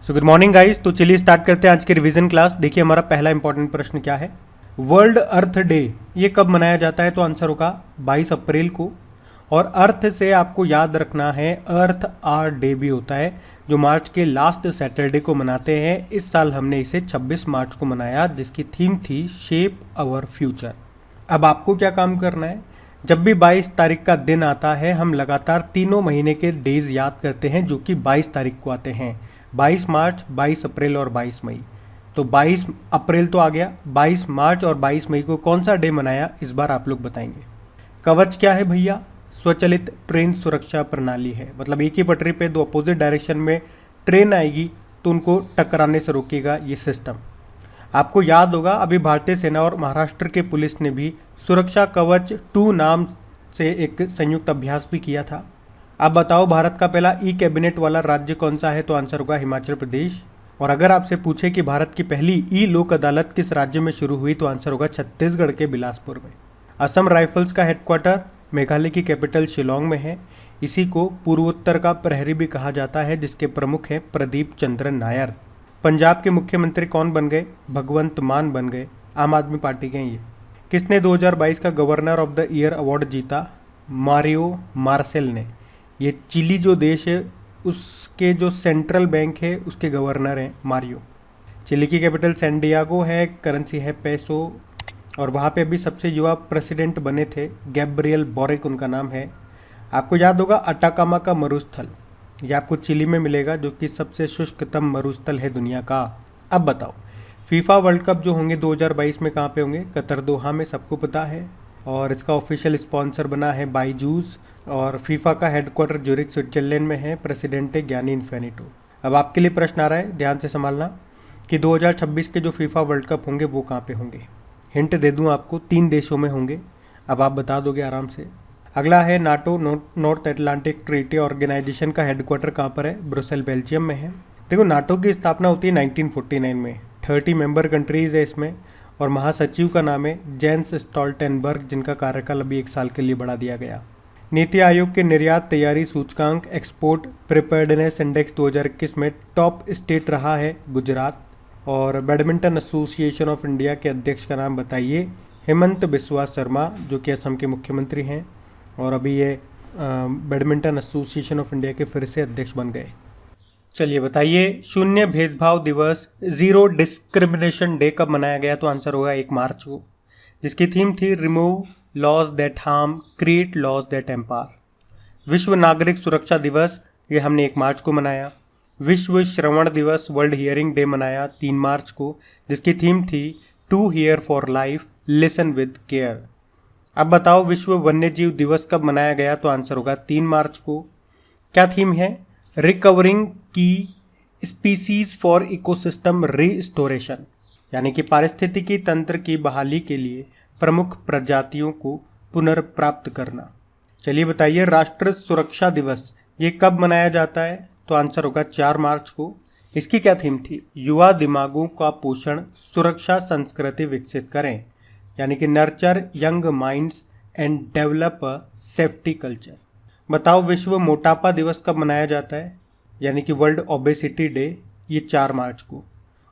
So good morning guys. तो चलिए start करते हैं आज की रिवीजन क्लास। देखिए हमारा पहला इंपॉर्टेंट प्रश्न क्या है। वर्ल्ड अर्थ डे ये कब मनाया जाता है? तो आंसर होगा 22 अप्रैल को। और अर्थ से आपको याद रखना है अर्थ आर डे भी होता है जो मार्च के लास्ट सैटरडे को मनाते हैं। इस साल हमने इसे 26 मार्च को मनाया जिसकी थीम थी शेप आवर फ्यूचर। अब आपको क्या काम करना है, जब भी 22 तारीख का दिन आता है हम लगातार तीनों महीने के डेज याद करते हैं जो कि 22 तारीख को आते हैं। 22 मार्च, 22 अप्रैल और 22 मई। तो 22 अप्रैल तो आ गया, 22 मार्च और 22 मई को कौन सा डे मनाया इस बार आप लोग बताएंगे। कवच क्या है भैया? स्वचालित ट्रेन सुरक्षा प्रणाली है। मतलब एक ही पटरी पे दो अपोजिट डायरेक्शन में ट्रेन आएगी तो उनको टकराने से रोकेगा ये सिस्टम। आपको याद होगा अभी भारतीय सेना और महाराष्ट्र के पुलिस ने भी सुरक्षा कवच 2 नाम से एक संयुक्त अभ्यास भी किया था। अब बताओ भारत का पहला ई कैबिनेट वाला राज्य कौन सा है? तो आंसर होगा हिमाचल प्रदेश। और अगर आपसे पूछे कि भारत की पहली ई लोक अदालत किस राज्य में शुरू हुई तो आंसर होगा छत्तीसगढ़ के बिलासपुर में। असम राइफल्स का हेडक्वार्टर मेघालय की कैपिटल शिलोंग में है। इसी को पूर्वोत्तर का प्रहरी भी कहा जाता है जिसके प्रमुख हैं प्रदीप चंद्र नायर। पंजाब के मुख्यमंत्री कौन बन गए? भगवंत मान बन गए, आम आदमी पार्टी के हैं ये। किसने 2022 का governor of the year award जीता? मारियो मार्सेल ने। ये चिली जो देश है उसके जो सेंट्रल बैंक है उसके गवर्नर हैं मारियो। चिली की कैपिटल सैन डियागो है, करेंसी है पेसो। और वहाँ पे अभी सबसे युवा प्रेसिडेंट बने थे गैब्रियल बोरिक उनका नाम है। आपको याद होगा अटाकामा का मरुस्थल, ये आपको चिली में मिलेगा जो कि सबसे शुष्कतम मरुस्थल है दुनिया का। अब बताओ फीफा वर्ल्ड कप जो होंगे 2022 में कहाँ पे होंगे? कतर दोहा में, सबको पता है। और इसका ऑफिशियल स्पॉन्सर बना है बाईजूस। और फीफा का हेडक्वार्टर ज्यूरिख स्विट्जरलैंड में है, प्रेसिडेंट है ज्ञानी इन्फेनिटो। अब आपके लिए प्रश्न आ रहा है, ध्यान से संभालना कि 2026 के जो फीफा वर्ल्ड कप होंगे वो कहाँ पे होंगे। हिंट दे दूं आपको, 3 देशों में होंगे। अब आप बता दोगे आराम से। अगला है NATO, north Atlantic treaty organisation का हेडक्वार्टर कहाँ पर है? ब्रुसेल बेल्जियम में है। देखो नाटो की स्थापना होती है 1949 में, 30 मेंबर कंट्रीज़ है इसमें। और महासचिव का नाम है जेंस स्टोल्टेनबर्ग जिनका कार्यकाल अभी 1 साल के लिए बढ़ा दिया गया। नीति आयोग के निर्यात तैयारी सूचकांक एक्सपोर्ट प्रिपेयर्डनेस इंडेक्स 2021 में टॉप स्टेट रहा है गुजरात। और बैडमिंटन एसोसिएशन ऑफ इंडिया के अध्यक्ष का नाम बताइए? हेमंत बिस्वा शर्मा जो कि असम के मुख्यमंत्री हैं और अभी ये बैडमिंटन एसोसिएशन ऑफ इंडिया के फिर से अध्यक्ष बन गए। चलिए बताइए शून्य भेदभाव दिवस, जीरो डिस्क्रिमिनेशन डे कब मनाया गया? तो आंसर होगा 1 मार्च को, जिसकी थीम थी remove laws that harm, create laws that empower. विश्व नागरिक सुरक्षा दिवस ये हमने 1 मार्च को मनाया। विश्व श्रवण दिवस, वर्ल्ड हियरिंग डे मनाया 3 मार्च को, जिसकी थीम थी to hear for life, listen with care. अब बताओ विश्व वन्यजीव दिवस कब मनाया गया? तो आंसर होगा 3 मार्च को। क्या थीम है? रिकवरिंग की स्पीसीज फॉर इकोसिस्टम रिस्टोरेशन, यानी कि पारिस्थितिकी तंत्र की बहाली के लिए प्रमुख प्रजातियों को पुनर्प्राप्त करना। चलिए बताइए राष्ट्र सुरक्षा दिवस ये कब मनाया जाता है? तो आंसर होगा 4 मार्च को। इसकी क्या थीम थी? युवा दिमागों का पोषण, सुरक्षा संस्कृति विकसित करें, यानी कि nurture young minds and develop a safety culture. बताओ विश्व मोटापा दिवस कब मनाया जाता है? यानी कि वर्ल्ड ओबेसिटी डे, ये 4 मार्च को।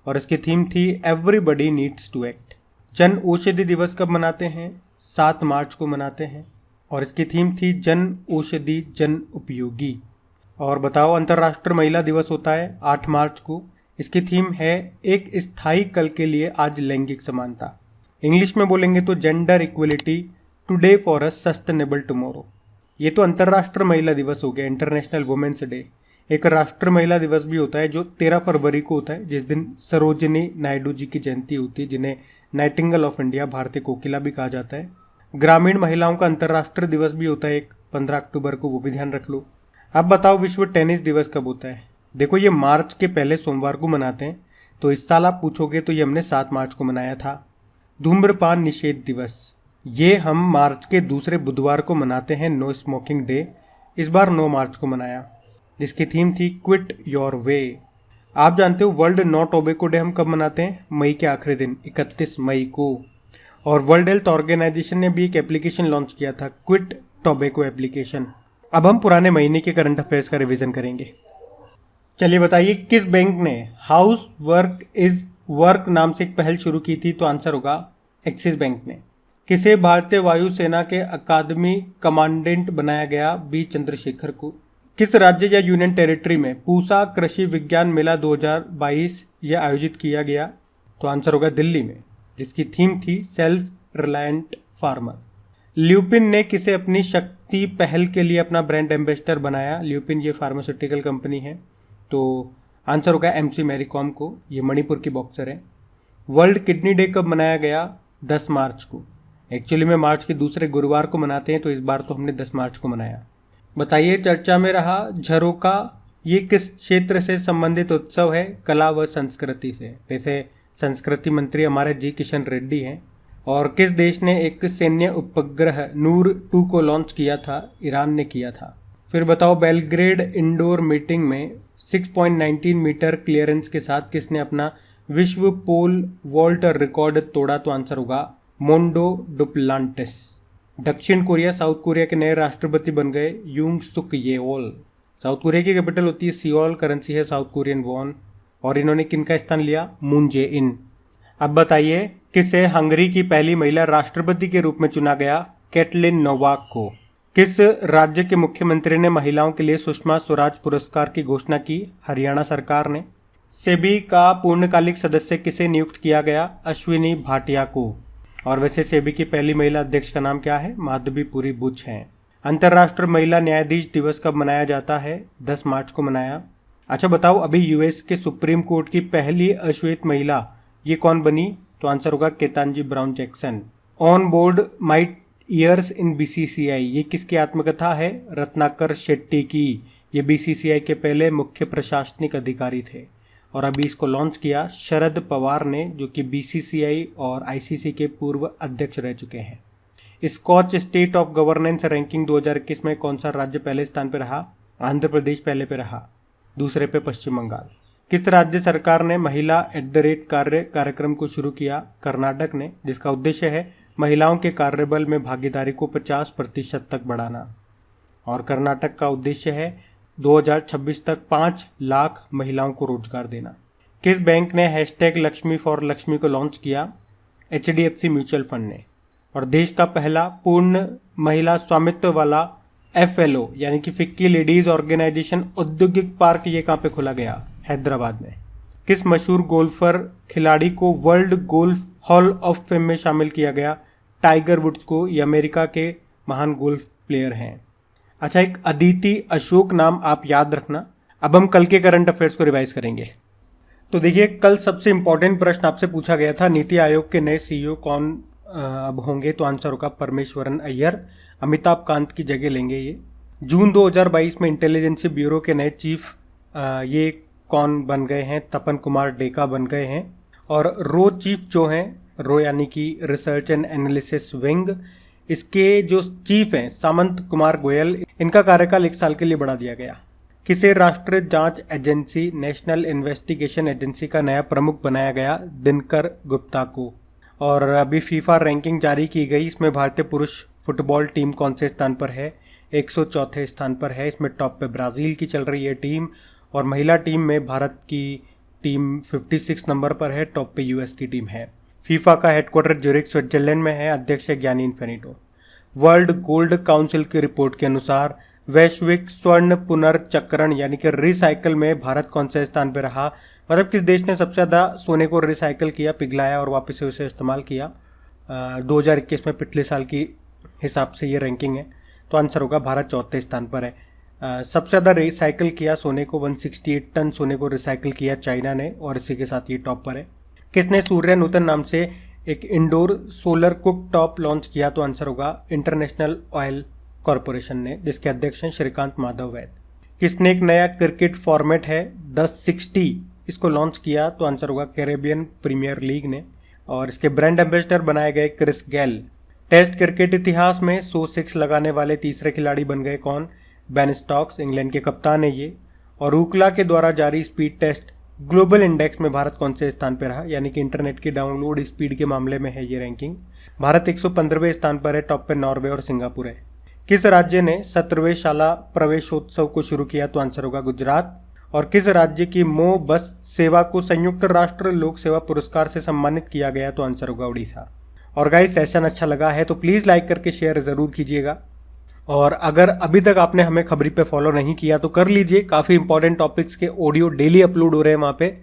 और इसकी थीम थी everybody needs to act. Jan Aushadhi दिवस कब मनाते हैं? 7 मार्च को मनाते हैं और इसकी थीम थी जन औषधि जन उपयोगी। और बताओ अंतर्राष्ट्रीय महिला दिवस होता है 8 मार्च को। इसकी थीम है एक स्थायी कल के लिए आज लैंगिक समानता। इंग्लिश में बोलेंगे तो gender equality today for a sustainable tomorrow. ये तो अंतर्राष्ट्रीय महिला दिवस हो गया, इंटरनेशनल वुमेन्स डे। एक राष्ट्रीय महिला दिवस भी होता है जो 13 फरवरी को होता है, जिस दिन सरोजिनी नायडू जी की जयंती होती है, जिन्हें नाइटिंगेल ऑफ इंडिया, भारतीय कोकिला भी कहा जाता है। ग्रामीण महिलाओं का अंतर्राष्ट्रीय दिवस भी होता है एक 15 अक्टूबर को, वो भी ध्यान रख लो। अब बताओ विश्व टेनिस दिवस कब होता है? देखो ये मार्च के पहले सोमवार को मनाते हैं, तो इस साल आप पूछोगे तो ये हमने 7 मार्च को मनाया था। धूम्रपान निषेध दिवस ये हम मार्च के दूसरे बुधवार को मनाते हैं, नो स्मोकिंग डे। इस बार 9 मार्च को मनाया, जिसकी थीम थी क्विट योर वे। आप जानते हो वर्ल्ड नो टोबैको डे हम कब मनाते हैं? मई के आखिरी दिन 31 मई को। और वर्ल्ड हेल्थ ऑर्गेनाइजेशन ने भी एक एप्लीकेशन लॉन्च किया था, क्विट टोबैको एप्लीकेशन। अब हम पुराने महीने के करंट अफेयर्स का रिवीजन करेंगे। चलिए बताइए किस बैंक ने हाउस वर्क इज वर्क नाम से एक पहल शुरू की थी? तो आंसर होगा एक्सिस बैंक ने। किसे भारतीय वायुसेना के अकादमी कमांडेंट बनाया गया? बी चंद्रशेखर को। किस राज्य या यूनियन टेरिटरी में पूसा कृषि विज्ञान मेला 2022 यह आयोजित किया गया? तो आंसर होगा दिल्ली में, जिसकी थीम थी सेल्फ रिलायंट फार्मर। ल्यूपिन ने किसे अपनी शक्ति पहल के लिए अपना ब्रांड एम्बेसडर बनाया? ल्यूपिन ये फार्मास्यूटिकल कंपनी है, तो आंसर होगा एमसी मैरी कॉम को। ये मणिपुर की बॉक्सर है। वर्ल्ड किडनी डे कब मनाया गया? 10 मार्च को। एक्चुअली में मार्च के दूसरे गुरुवार को मनाते हैं, तो इस बार तो हमने 10 मार्च को मनाया। बताइए चर्चा में रहा झरोका ये किस क्षेत्र से संबंधित उत्सव है? कला व संस्कृति से। वैसे संस्कृति मंत्री हमारे जी किशन रेड्डी हैं। और किस देश ने एक सैन्य उपग्रह नूर 2 को लॉन्च किया था? ईरान ने किया था। फिर बताओ बेलग्रेड इंडोर मीटिंग में 6.19 मीटर क्लियरेंस के साथ किसने अपना विश्व पोल वॉल्ट रिकॉर्ड तोड़ा? तो आंसर होगा मोंडो डुप्लांटिस। दक्षिण कोरिया साउथ कोरिया के नए राष्ट्रपति बन गए यूंग सुक येओल। साउथ कोरिया की कैपिटल होती है सियोल, करेंसी है साउथ कोरियन वॉन। और इन्होंने किनका स्थान लिया? मून जे इन। अब बताइए किसे हंगरी की पहली महिला राष्ट्रपति के रूप में चुना गया? कैटलिन नोवाक को। किस राज्य के मुख्यमंत्री ने महिलाओं के लिए सुषमा स्वराज पुरस्कार की घोषणा की? हरियाणा सरकार ने। सेबी का पूर्णकालिक सदस्य किसे नियुक्त किया गया? अश्विनी भाटिया को। और वैसे सेबी की पहली महिला अध्यक्ष का नाम क्या है? माधवीपुरी बुच हैं। अंतर्राष्ट्रीय महिला न्यायाधीश दिवस कब मनाया जाता है? 10 मार्च को मनाया। अच्छा बताओ अभी यूएस के सुप्रीम कोर्ट की पहली अश्वेत महिला ये कौन बनी? तो आंसर होगा Ketanji Brown Jackson. On board my years in BCCI ये किसकी आत्मकथा है? रत्नाकर शेट्टी की। ये बीसीसीआई के पहले मुख्य प्रशासनिक अधिकारी थे और अभी इसको लॉन्च किया शरद पवार ने, जो कि बीसीसीआई और आईसीसी के पूर्व अध्यक्ष रह चुके हैं। Skoch state of governance ranking 2021 में कौन सा राज्य पहले स्थान पर रहा? आंध्र प्रदेश पहले पे रहा, दूसरे पे पश्चिम बंगाल। किस राज्य सरकार ने महिला कार्यक्रम को शुरू किया? कर्नाटक ने, जिसका उद्देश्य है महिलाओं के कार्यबल में भागीदारी को 50% तक बढ़ाना। और कर्नाटक का उद्देश्य है 2026 तक 5 लाख महिलाओं को रोजगार देना। किस बैंक ने #लक्ष्मी फॉर लक्ष्मी को लॉन्च किया? HDFC म्यूचुअल फंड ने। और देश का पहला पूर्ण महिला स्वामित्व वाला FLO यानी कि फिक्की लेडीज ऑर्गेनाइजेशन औद्योगिक पार्क ये कहाँ पे खोला गया? हैदराबाद में। किस मशहूर गोल्फर खिलाड़ी को world golf hall of fame में शामिल किया गया? टाइगर वुड्स को। ये अमेरिका के महान गोल्फ प्लेयर हैं। अच्छा एक अदिति अशोक नाम आप याद रखना। अब हम कल के करंट अफेयर्स को रिवाइज करेंगे। तो देखिए कल सबसे इंपॉर्टेंट प्रश्न आपसे पूछा गया था नीति आयोग के नए CEO कौन अब होंगे? तो आंसर होगा परमेश्वरन अय्यर। अमिताभ कांत की जगह लेंगे ये। जून 2022 में इंटेलिजेंस ब्यूरो के नए चीफ ये कौन बन गए हैं? तपन कुमार डेका बन गए हैं। और रो चीफ जो हैं, रो यानी कि रिसर्च एंड एनालिसिस विंग, इसके जो चीफ हैं सामंत कुमार गोयल, इनका कार्यकाल 1 साल के लिए बढ़ा दिया गया। किसे राष्ट्रीय जांच एजेंसी नेशनल इन्वेस्टिगेशन एजेंसी का नया प्रमुख बनाया गया? दिनकर गुप्ता को। और अभी फीफा रैंकिंग जारी की गई, इसमें भारतीय पुरुष फुटबॉल टीम कौन से स्थान पर है? 104 स्थान पर है। इसमें टॉप पे ब्राज़ील की चल रही है टीम और महिला टीम में भारत की टीम 56 नंबर पर है, टॉप पे यूएस की टीम है। फीफा का हेडक्वार्टर ज्यूरिख स्विट्जरलैंड में है, अध्यक्ष है ज्ञानी इन्फिनिटो। वर्ल्ड गोल्ड काउंसिल की रिपोर्ट के अनुसार वैश्विक स्वर्ण पुनर्चक्रण यानी कि रिसाइकल में भारत कौन से स्थान पर रहा? मतलब किस देश ने सबसे ज़्यादा सोने को रिसाइकल किया, पिघलाया और वापस से उसे इस्तेमाल किया? 2021 में पिछले साल की हिसाब से ये रैंकिंग है, तो आंसर होगा भारत 4थे स्थान पर है। सबसे ज़्यादा रिसाइकल किया सोने को, 168 टन सोने को रिसाइकल किया चाइना ने और इसी के साथ ये टॉप पर है। किसने सूर्य नूतन नाम से एक indoor solar cook top launch किया? तो आंसर होगा इंटरनेशनल ऑयल कॉरपोरेशन ने, जिसके अध्यक्ष हैं श्रीकांत माधव वैद। किसने एक नया क्रिकेट फॉर्मेट है द 60 इसको लॉन्च किया? तो आंसर होगा कैरेबियन प्रीमियर लीग ने और इसके ब्रांड एम्बेसडर बनाए गए क्रिस गेल। टेस्ट क्रिकेट इतिहास में 100 6 लगाने वाले तीसरे खिलाड़ी बन गए कौन? बेन स्टोक्स, इंग्लैंड के कप्तान है ये। और ऊकला के द्वारा जारी स्पीड टेस्ट ग्लोबल इंडेक्स में भारत कौन से स्थान पर रहा? यानी कि इंटरनेट की डाउनलोड स्पीड के मामले में है ये रैंकिंग। भारत 115वें स्थान पर है, टॉप पे नॉर्वे और सिंगापुर है। किस राज्य ने 17वें शाला प्रवेशोत्सव को शुरू किया? तो आंसर होगा गुजरात। और किस राज्य की मो बस सेवा को संयुक्त राष्ट्र लोक सेवा पुरस्कार से सम्मानित किया गया? तो आंसर होगा उड़ीसा। और गाइस सेशन अच्छा लगा है तो प्लीज़ लाइक करके शेयर ज़रूर कीजिएगा। और अगर अभी तक आपने हमें खबरी पे फॉलो नहीं किया तो कर लीजिए। काफ़ी इंपॉर्टेंट टॉपिक्स के ऑडियो डेली अपलोड हो रहे हैं वहाँ पे।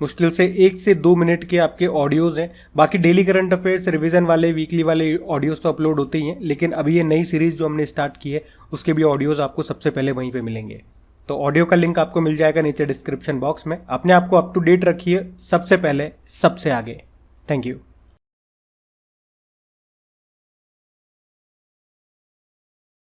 मुश्किल से 1 से 2 मिनट के आपके ऑडियोज़ हैं। बाकी डेली करंट अफेयर्स, रिवीजन वाले, वीकली वाले ऑडियोज़ तो अपलोड होते ही हैं, लेकिन अभी ये नई सीरीज़ जो हमने स्टार्ट की है उसके भी ऑडियोज़ आपको सबसे पहले वहीं पे मिलेंगे। तो ऑडियो का लिंक आपको मिल जाएगा नीचे डिस्क्रिप्शन बॉक्स में। अपने आप को अप टू डेट रखिए, सबसे पहले सबसे आगे। Thank you.